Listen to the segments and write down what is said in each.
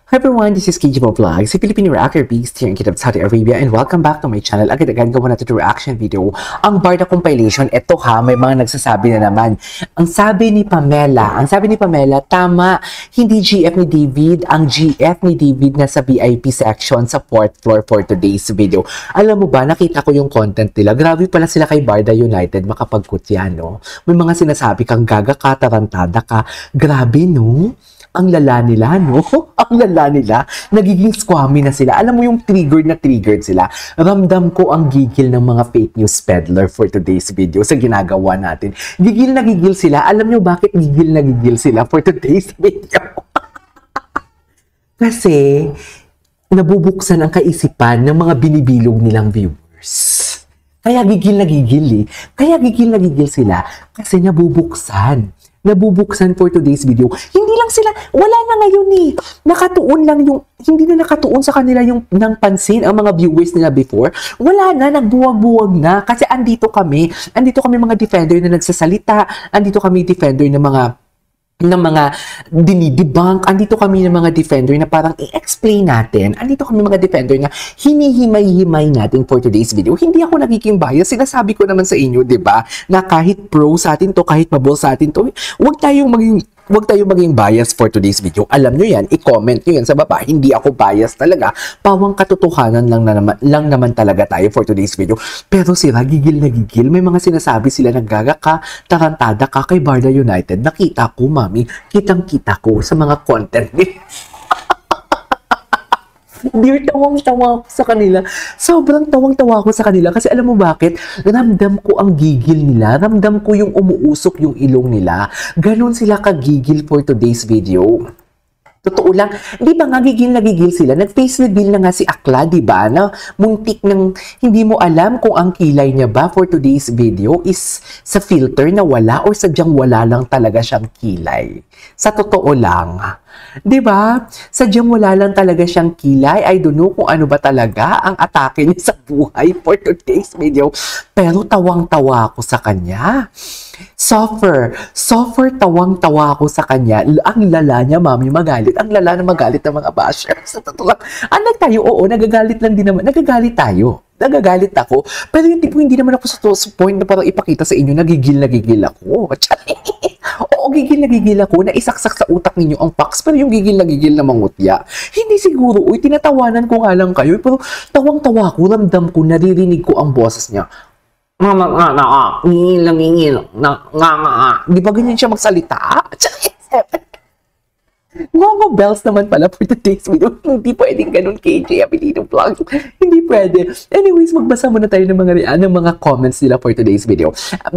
Hi everyone, this is KJ Vlogs, si Filipino reactor beast here in Kingdom of Saudi Arabia, and welcome back to my channel. Agad-agad gawa natin ito reaction video. Ang Barda compilation, ito ha, may mga nagsasabi na naman. Ang sabi ni Pamela, tama, hindi GF ni David, ang GF ni David na sa VIP section sa 4th floor for today's video. Alam mo ba, nakita ko yung content nila. Grabe pala sila kay Barda United, makapagkutya, no? May mga sinasabi kang gaga ka, tarantada ka. Grabe, no? Ang lala nila, no? Ang lala nila. Nagiging squammy na sila. Alam mo yung triggered sila. Ramdam ko ang gigil ng mga fake news peddler for today's video sa ginagawa natin. Gigil na gigil sila. Alam nyo bakit gigil na gigil sila for today's video? Kasi, nabubuksan ang kaisipan ng mga binibilog nilang viewers. Kaya gigil na gigil eh. Kaya gigil na gigil sila. Kasi nabubuksan for today's video. Hindi lang sila, wala na ngayon eh. Nakatuon lang yung, hindi na nakatuon sa kanila yung ng pansin ang mga viewers nila before. Wala na, nagbuwag-buwag na. Kasi andito kami mga defender na nagsasalita, andito kami defender ng mga dinidebunk, andito kami ng mga defender na parang i-explain natin, andito kami mga defender na hinihimay-himay natin for today's video. Hindi ako nagiging bias, sinasabi ko naman sa inyo, di ba, na kahit pro sa atin to, kahit mabol sa atin to, huwag tayong maging bias for today's video. Alam nyo yan, i-comment nyo yan sa baba. Hindi ako bias talaga. Pawang katotohanan lang naman talaga tayo for today's video. Pero sila, gigil na gigil. May mga sinasabi sila na gaga ka, tarantada ka kay Barda United. Nakita ko, mami. Kitang-kita ko sa mga content nila. Dear, tawang-tawa ako sa kanila. Sobrang tawang-tawa ako sa kanila. Kasi alam mo bakit? Ramdam ko ang gigil nila. Ramdam ko yung umuusok yung ilong nila. Ganon sila kagigil for today's video. Totoo lang. Di ba nga gigil na gigil sila? Nag-face reveal na nga si Akla, di ba? Na muntik ng hindi mo alam kung ang kilay niya ba for today's video is sa filter na wala or sadyang wala lang talaga siyang kilay. Sa totoo lang. Di ba? Sadyang wala lang talaga siyang kilay. I don't know kung ano ba talaga ang atake niya sa buhay for today's video. Pero tawang-tawa ako sa kanya. Suffer, tawang-tawa ako sa kanya. Ang lala niya, mami, magalit. Ang lala na magalit ng mga bashers. Sa totoo lang. Anak tayo, oo, nagagalit lang din naman. Nagagalit tayo. Nagagalit ako. Pero yung tipo, hindi naman ako sa point na parang ipakita sa inyo, nagigil ako. Oo, gigil ako, na isaksak sa utak ninyo ang facts, pero yung gigil na mangutya. Hindi siguro, uy, tinatawanan ko nga lang kayo, pero tawang-tawa ko, ramdam ko, naririnig ko ang boses niya. Ngingil, di ba ganyan siya magsalita? Mga bells naman pala for today's video. Hindi pwedeng ganun, KJ Abilino Vlog. Hindi pwede. Anyways, magbasa muna tayo ng mga comments nila for today's video.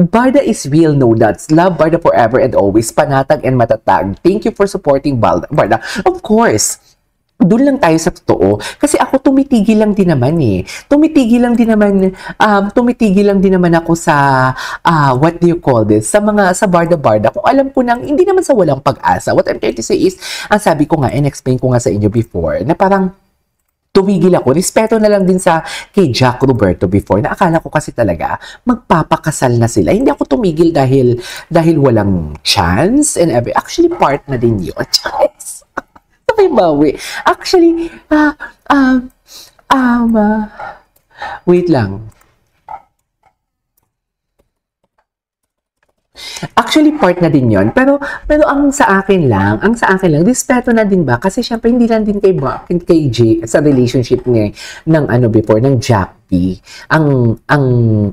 Barda is real, no doubts. Love Barda forever and always. Panatag and matatag. Thank you for supporting Barda. Of course. Doon lang tayo sa totoo. Kasi ako tumitigil lang din naman eh. Tumitigil lang din naman ako sa, what do you call this? Sa Barda. Kung alam ko nang, hindi naman sa walang pag-asa. What I'm trying to say is, ang sabi ko nga, and explain ko nga sa inyo before, na parang, tumigil ako. Respeto na lang din sa kay Jack Roberto before, na akala ko kasi talaga, magpapakasal na sila. Hindi ako tumigil dahil walang chance and every, actually part na din yun. Chance. Bawi. Actually, wait lang. Actually, part na din yon. Pero ang sa akin lang, respeto na din ba? Kasi syempre, hindi lang din kay Jay sa relationship niya ng Jack B. Ang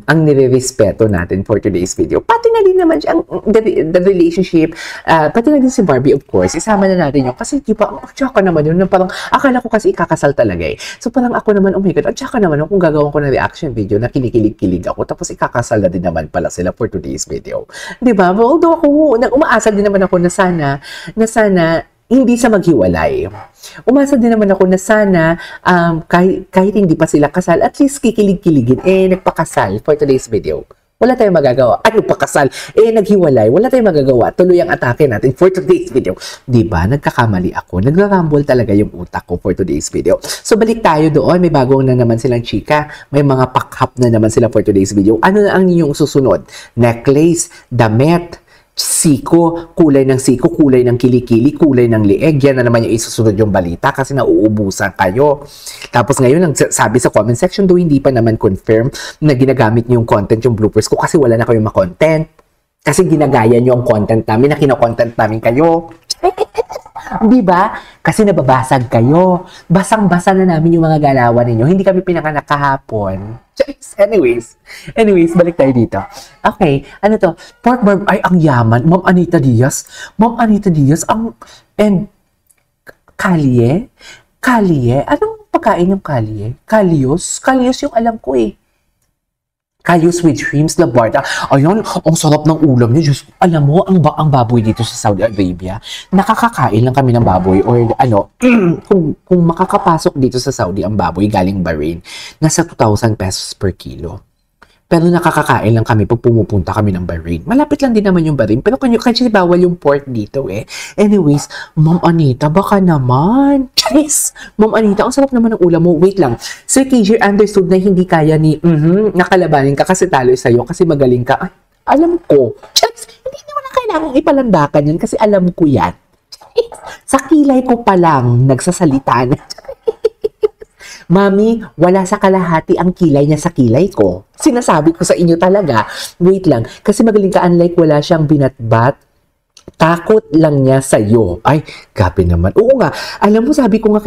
nire-respeto natin for today's video. Pati na din naman siya, the relationship, pati na din si Barbie, of course. Isama na natin yun. Kasi di ba, tsaka naman yun, parang akala ko kasi ikakasal talaga eh. So parang ako naman, oh my God, tsaka naman kung gagawin ko na reaction video na kinikilig-kilig ako, tapos ikakasal na din naman pala sila for today's video. Di ba? Although ako, umaasa din naman ako na sana hindi sa maghiwalay. Umasa din naman ako na sana, kahit hindi pa sila kasal, at least kikilig-kiligin, nagpakasal for today's video. Wala tayong magagawa. Ano pa kasal? Naghiwalay. Wala tayong magagawa. Tuloy ang atake natin for today's video. Diba? Nagkakamali ako. Nagra-rumble talaga yung utak ko for today's video. So, balik tayo doon. May bagong na naman silang chika. May mga pakhap na naman sila for today's video. Ano na ang inyong susunod? Necklace, damit, siko, kulay ng siko, kulay ng kilikili, kulay ng lieg. Yan na naman yung isusunod yung balita kasi nauubusan kayo. Tapos ngayon, ang sabi sa comment section, do hindi pa naman confirm na ginagamit niyo yung content, yung bloopers ko kasi wala na kayong ma-content. Kasi ginagaya niyo ang content namin na kino-content namin kayo. Di ba? Kasi nababasag kayo. Basang-basa na namin yung mga galawan ninyo. Hindi kami pinakanak kahapon. Anyways, balik tayo dito. Okay, ano to? Pork barb, ay, ang yaman. Ma'am Anita Diaz, and kalye? Kalye? Anong pagkain yung kalye? Kalyos? Kalyos yung alam ko eh. Kalyos with shrimps, labarda. Ayun, ang sarap ng ulam niyo. Just, alam mo, ang baboy dito sa Saudi Arabia, nakakakain lang kami ng baboy or ano, kung makakapasok dito sa Saudi ang baboy galing Bahrain, nasa 2,000 pesos per kilo. Pero nakakakain lang kami pag pumupunta kami ng Bahrain. Malapit lang din naman yung Bahrain. Pero kasi bawal yung pork dito eh. Anyways, Ma'am Anita, baka naman. Yes! Ma'am Anita, ang sarap naman ng ulam mo. Wait lang. Sir KJ understood na hindi kaya ni nakalabanin ka kasi talo sa'yo kasi magaling ka. Ay, alam ko. Yes! Hindi naman na kailangan ipalandakan yan kasi alam ko yan. Yes! Sa kilay ko pa lang nagsasalita na. Mami, wala sa kalahati ang kilay niya sa kilay ko. Sinasabi ko sa inyo talaga. Wait lang. Kasi magaling ka, unlike wala siyang binatbat. Takot lang niya sa'yo. Ay, gabi naman. Oo nga. Alam mo, sabi ko nga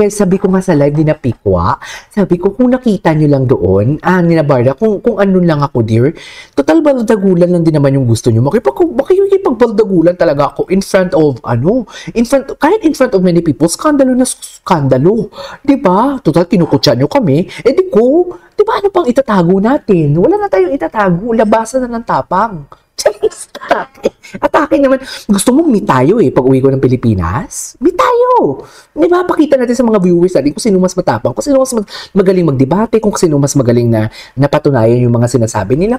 sa live ni Napikwa, sabi ko, kung nakita niyo lang doon, ni Nabarda, kung ano lang ako, dear, total baldagulan lang din naman yung gusto niyo. Makipagbaldagulan talaga ako in front of, kahit in front of many people, skandalo na skandalo. Diba? Total, kinukutsa niyo kami. Diba ano pang itatago natin? Wala na tayong itatago. Labasan na ng tapang. Atake naman. Gusto mong meet tayo pag uwi ko ng Pilipinas? Meet tayo. Diba? Pakita natin sa mga viewers natin kung sino mas matapang, kung sino mas magaling magdebate, kung sino mas magaling na napatunayan yung mga sinasabi nila.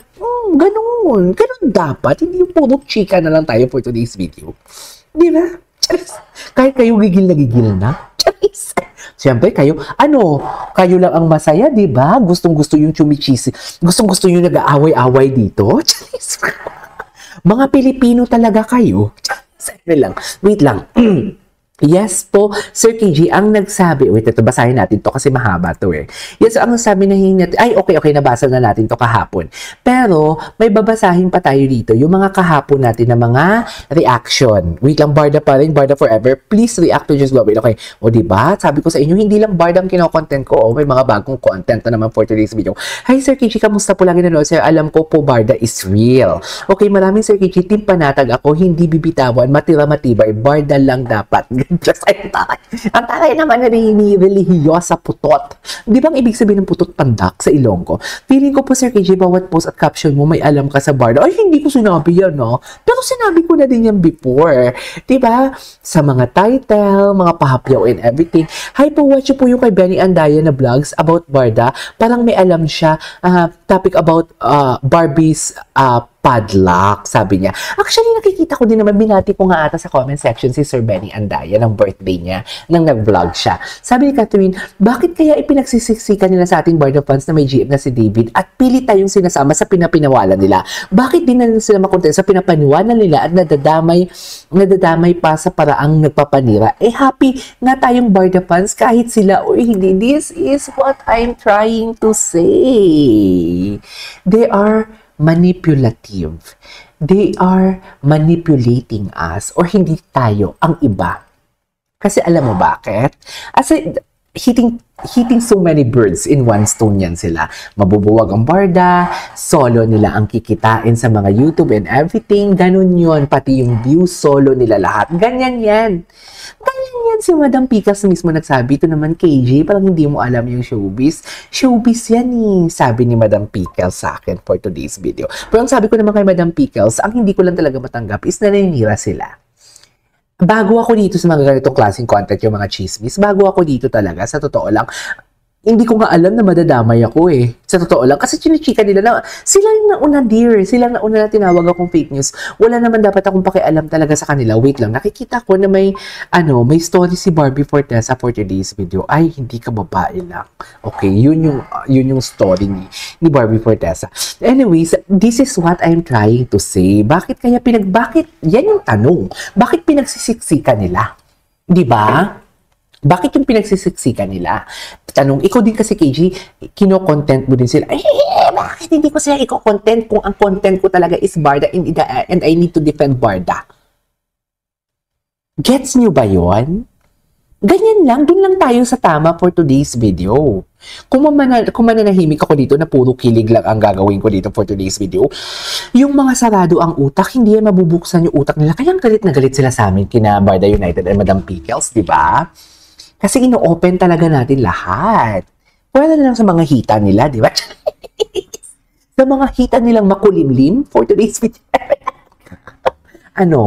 Ganun dapat. Hindi yung puro chika na lang tayo for today's video. Diba? Kahit kayo gigil na. Siyempre, kayo lang ang masaya, diba? Gustong-gusto yung chumichisi. Gustong-gusto yung nag-aaway-aaway dito. Mga Pilipino talaga kayo. Wait lang. Yes po, Sir KG, ang nagsabi, wait, ito, basahin natin to kasi mahaba to eh. Yes, ang nagsabi na okay, nabasa na natin to kahapon. Pero, may babasahin pa tayo dito, yung mga kahapon natin na mga reaction. Wait lang, Barda pa rin, Barda forever. Please react to Just Love It. Okay, o diba? Sabi ko sa inyo, hindi lang Barda ang kino-content ko. May mga bagong content na naman for today's video. Hi, Sir KG, kamusta po lang nanonood? Sir, alam ko po, Barda is real. Okay, maraming Sir KG, team panatag ako, hindi bibitawan, matira-matibay, Barda lang dapat. Just ay ang taray naman na relihiyosa putot. Di ba ang ibig sabihin ng putot pandak sa Ilonggo? Feeling ko po, Sir KJ, bawat post at caption mo may alam ka sa Barda. Ay, hindi ko sinabi yan, no? Pero sinabi ko na din yan before. Di ba? Sa mga title, mga pahapyaw and everything. Hi po, watch po yung kay Benny Andaya na vlogs about Barda. Parang may alam siya. Topic about Barbie's padlock, sabi niya. Actually, nakikita ko din naman, binati ko nga ata sa comment section si Sir Benny Andaya ng birthday niya, nang nag-vlog siya. Sabi ni Catherine, bakit kaya ipinagsisiksikan nila sa ating Barda fans na may GF na si David at pilit tayong sinasama sa pinapinawalan nila? Bakit din na sila makontent sa pinapaniwanan nila at nadadamay pa sa paraang nagpapanira? Happy nga tayong Barda fans kahit sila o hindi. This is what I'm trying to say. They are manipulative. They are manipulating us or hindi tayo ang iba. Kasi alam mo bakit? Kasi hitting so many birds in one stone yan sila. Mabubuwag ang Barda, solo nila ang kikitain sa mga YouTube and everything. Ganun yun. Pati yung views, solo nila lahat. Ganyan yan. Ganyan yan si Madam Pickles mismo nagsabi. Ito naman, KJ, parang hindi mo alam yung showbiz. Showbiz yan sabi ni Madam Pickles sa akin for today's video. Pero ang sabi ko naman kay Madam Pickles, ang hindi ko lang talaga matanggap is naninira sila. Bago ako dito sa mga ganitong klaseng content, yung mga chismis, bago ako dito talaga, sa totoo lang, Hindi ko nga alam na madadamay ako eh. Sa totoo lang. Kasi chinichika nila na sila yung nauna, dear. Sila yung nauna na tinawag akong fake news. Wala naman dapat akong pakialam talaga sa kanila. Wait lang. Nakikita ko na may story si Barbie Fortesa for today's video. Ay, hindi ka babae lang. Okay, yun yung story ni Barbie Fortesa. Anyways, this is what I'm trying to say. Bakit yan yung tanong. Bakit pinagsisiksikan nila? Di ba? Bakit yung pinagsisiksikan nila? Tanong, ikaw din kasi, KG, kino-content mo din sila. Bakit hindi ko sila iko-content kung ang content ko talaga is Barda and I need to defend Barda? Gets nyo ba yon? Ganyan lang, dun lang tayo sa tama for today's video. Kung mananahimik ako dito na puro kilig lang ang gagawin ko dito for today's video, yung mga sarado ang utak, hindi yan mabubuksan yung utak nila. Kaya galit na galit sila sa amin kina Barda United and Madam Pickles, di ba? Kasi ino-open talaga natin lahat. Wala na lang sa mga hita nila, di ba? Sa mga hita nilang makulimlim for today's video.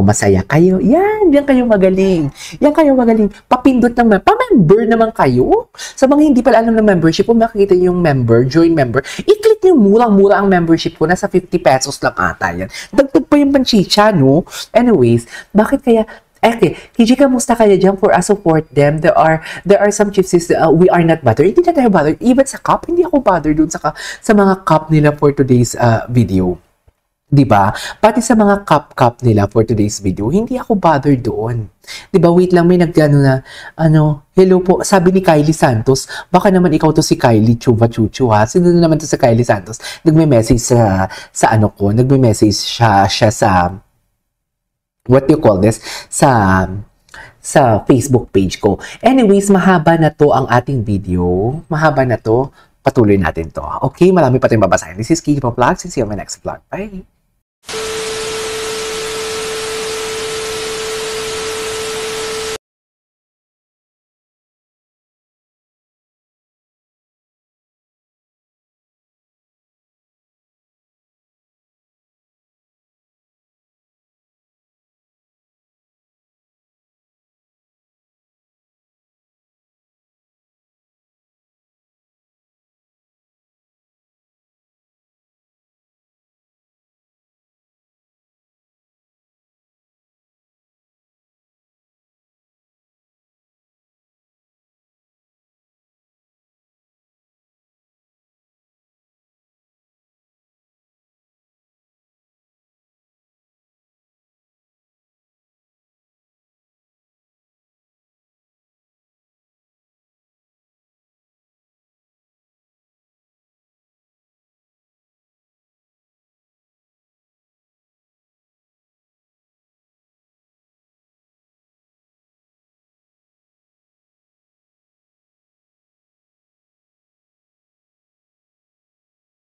Masaya kayo? Yan kayo magaling. Yan kayo magaling. Papindot ng pa-member naman kayo. Sa mga hindi pala alam ng membership, kung makikita yung join member, i-click nyo murang-mura ang membership ko. Nasa 50 pesos lang ata yan. Dagdag pa yung panchicha, no? Anyways, bakit kaya okay, KG, kamusta kaya dyan for us support them? There are some gypsies, we are not bothered. Hindi na tayo bothered. Even sa cup, hindi ako bothered dun sa mga cup nila for today's video. Diba? Pati sa mga cup nila for today's video, hindi ako bothered doon. Diba? Wait lang, may nagano na, hello po, sabi ni Kylie Santos, baka naman ikaw to si Kylie Chuva Chuchu ha? Sino na naman to si Kylie Santos? Nagme-message nagme-message siya sa what you call this, sa Facebook page ko. Anyways, mahaba na to ang ating video. Mahaba na to. Patuloy natin to. Okay, marami pa tayong babasahin. This is Kiki Vlogs. See you on my next vlog. Bye!